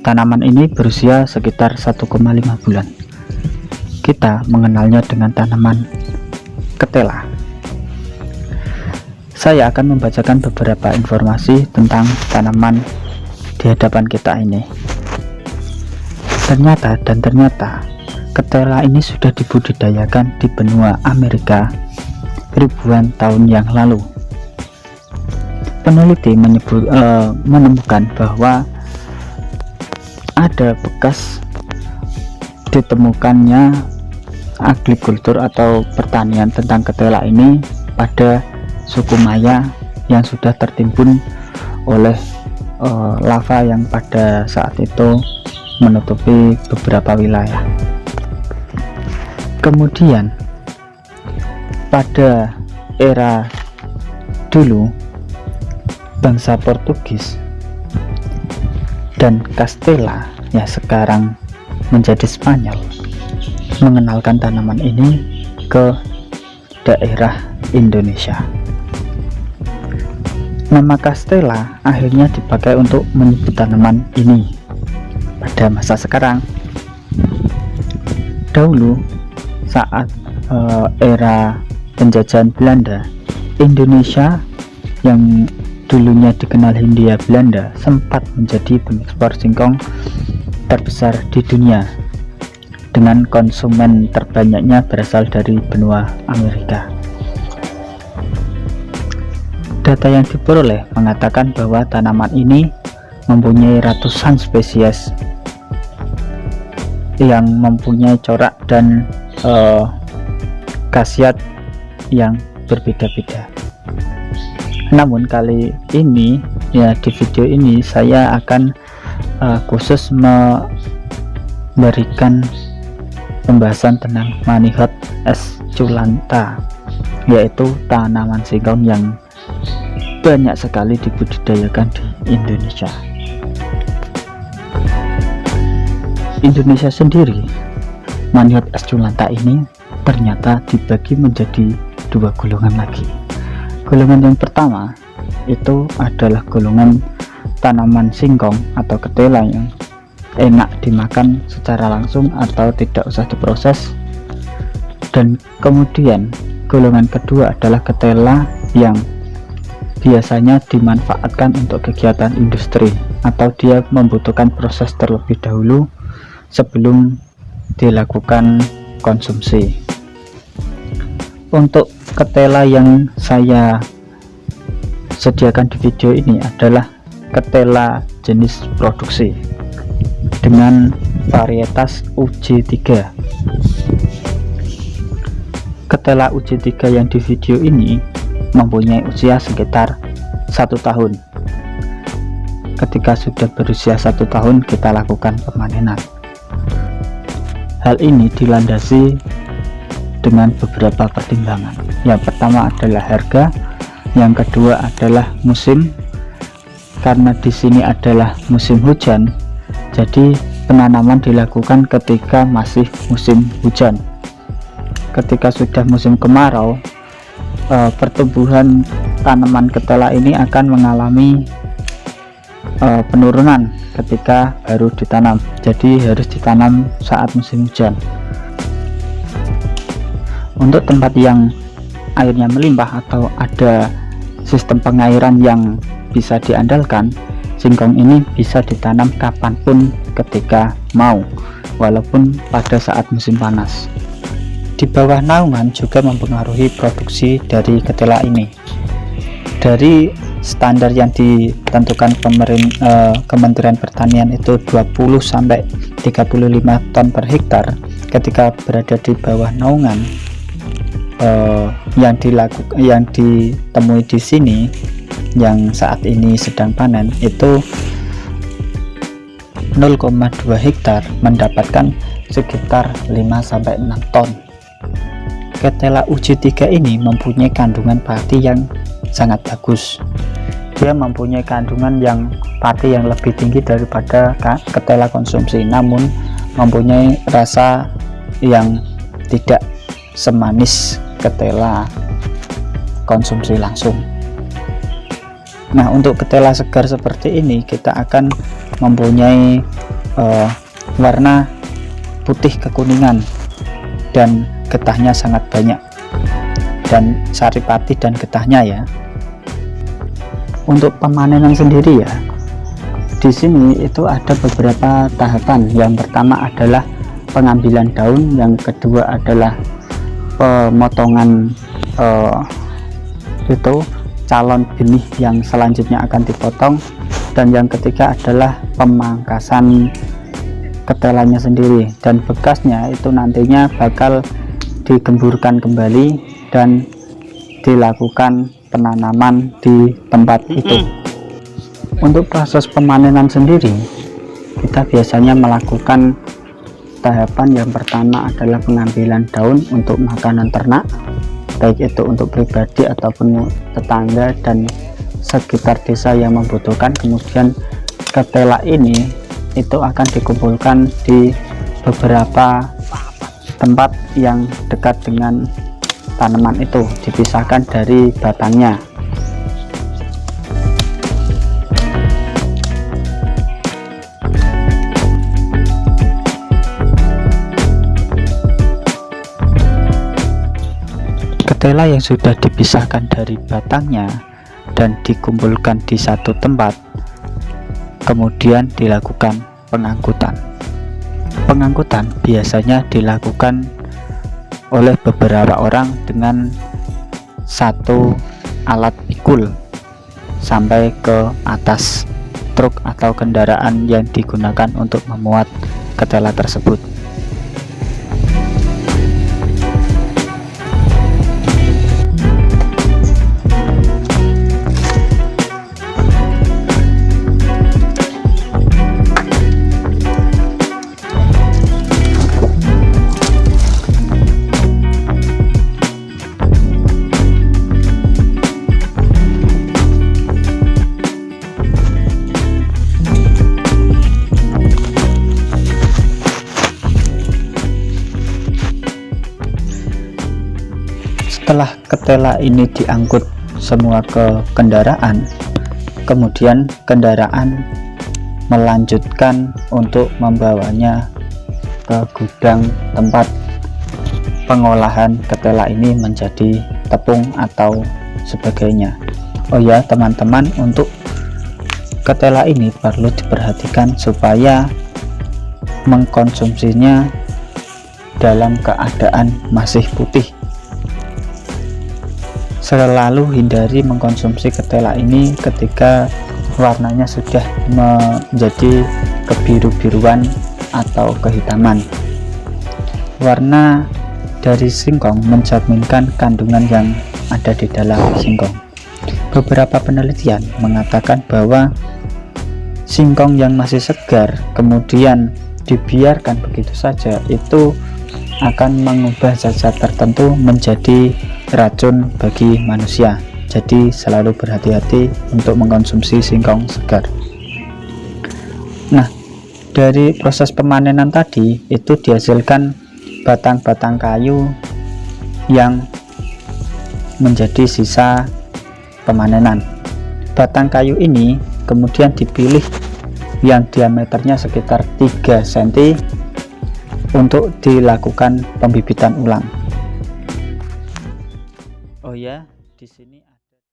Tanaman ini berusia sekitar 1,5 bulan. Kita mengenalnya dengan tanaman ketela. Saya akan membacakan beberapa informasi tentang tanaman di hadapan kita ini. Ternyata ketela ini sudah dibudidayakan di benua Amerika ribuan tahun yang lalu. Peneliti menemukan bahwa ada bekas ditemukannya agrikultur atau pertanian tentang ketela ini pada suku Maya yang sudah tertimbun oleh lava yang pada saat itu menutupi beberapa wilayah. Kemudian pada era dulu, bangsa Portugis dan Castella yang sekarang menjadi Spanyol mengenalkan tanaman ini ke daerah Indonesia. Nama Castella akhirnya dipakai untuk menyebut tanaman ini pada masa sekarang. Dahulu saat era penjajahan Belanda, Indonesia yang dulunya dikenal Hindia Belanda sempat menjadi pengekspor singkong terbesar di dunia, dengan konsumen terbanyaknya berasal dari benua Amerika. Data yang diperoleh mengatakan bahwa tanaman ini mempunyai ratusan spesies yang mempunyai corak dan khasiat yang berbeda-beda. Namun kali ini ya, di video ini saya akan khusus memberikan pembahasan tentang Manihot esculenta, yaitu tanaman singkong yang banyak sekali dibudidayakan di Indonesia. Indonesia sendiri, Manihot esculenta ini ternyata dibagi menjadi dua golongan lagi. Golongan yang pertama itu adalah golongan tanaman singkong atau ketela yang enak dimakan secara langsung atau tidak usah diproses. Dan kemudian golongan kedua adalah ketela yang biasanya dimanfaatkan untuk kegiatan industri atau dia membutuhkan proses terlebih dahulu sebelum dilakukan konsumsi. Untuk ketela yang saya sediakan di video ini adalah ketela jenis produksi dengan varietas UJ3. Ketela UJ3 yang di video ini mempunyai usia sekitar 1 tahun. Ketika sudah berusia 1 tahun, kita lakukan pemanenan. Hal ini dilandasi dengan beberapa pertimbangan. Yang pertama adalah harga, yang kedua adalah musim. Karena di sini adalah musim hujan, jadi penanaman dilakukan ketika masih musim hujan. Ketika sudah musim kemarau, pertumbuhan tanaman ketela ini akan mengalami penurunan ketika baru ditanam. Jadi harus ditanam saat musim hujan. Untuk tempat yang airnya melimpah atau ada sistem pengairan yang bisa diandalkan, singkong ini bisa ditanam kapanpun ketika mau, walaupun pada saat musim panas. Di bawah naungan juga mempengaruhi produksi dari ketela ini. Dari standar yang ditentukan Kementerian Pertanian itu 20-35 ton per hektar. Ketika berada di bawah naungan, yang ditemui di sini yang saat ini sedang panen itu 0,2 hektar mendapatkan sekitar 5-6 ton. Ketela UJ3 ini mempunyai kandungan pati yang sangat bagus. Dia mempunyai kandungan yang pati yang lebih tinggi daripada ketela konsumsi, namun mempunyai rasa yang tidak semanis ketela konsumsi langsung. Nah, untuk ketela segar seperti ini kita akan mempunyai warna putih kekuningan dan getahnya sangat banyak, dan saripati dan getahnya ya. Untuk pemanenan sendiri ya, di sini itu ada beberapa tahapan. Yang pertama adalah pengambilan daun, yang kedua adalah pemotongan itu calon benih yang selanjutnya akan dipotong, dan yang ketiga adalah pemangkasan ketelannya sendiri, dan bekasnya itu nantinya bakal digemburkan kembali dan dilakukan penanaman di tempat itu. Untuk proses pemanenan sendiri, kita biasanya melakukan tahapan yang pertama adalah pengambilan daun untuk makanan ternak, baik itu untuk pribadi ataupun tetangga dan sekitar desa yang membutuhkan. Kemudian ketela ini itu akan dikumpulkan di beberapa tempat yang dekat dengan tanaman itu, dipisahkan dari batangnya. Ketela yang sudah dipisahkan dari batangnya dan dikumpulkan di satu tempat, kemudian dilakukan pengangkutan. Pengangkutan biasanya dilakukan oleh beberapa orang dengan satu alat pikul sampai ke atas truk atau kendaraan yang digunakan untuk memuat ketela tersebut. Setelah ketela ini diangkut semua ke kendaraan, kemudian kendaraan melanjutkan untuk membawanya ke gudang tempat pengolahan ketela ini menjadi tepung atau sebagainya. Oh ya teman-teman, untuk ketela ini perlu diperhatikan supaya mengkonsumsinya dalam keadaan masih putih. Selalu hindari mengkonsumsi ketela ini ketika warnanya sudah menjadi kebiru-biruan atau kehitaman. Warna dari singkong mencerminkan kandungan yang ada di dalam singkong. Beberapa penelitian mengatakan bahwa singkong yang masih segar kemudian dibiarkan begitu saja itu akan mengubah zat-zat tertentu menjadi racun bagi manusia. Jadi selalu berhati-hati untuk mengkonsumsi singkong segar. Nah, dari proses pemanenan tadi itu dihasilkan batang-batang kayu yang menjadi sisa pemanenan. Batang kayu ini kemudian dipilih yang diameternya sekitar 3 cm untuk dilakukan pembibitan ulang. Oh ya, di sini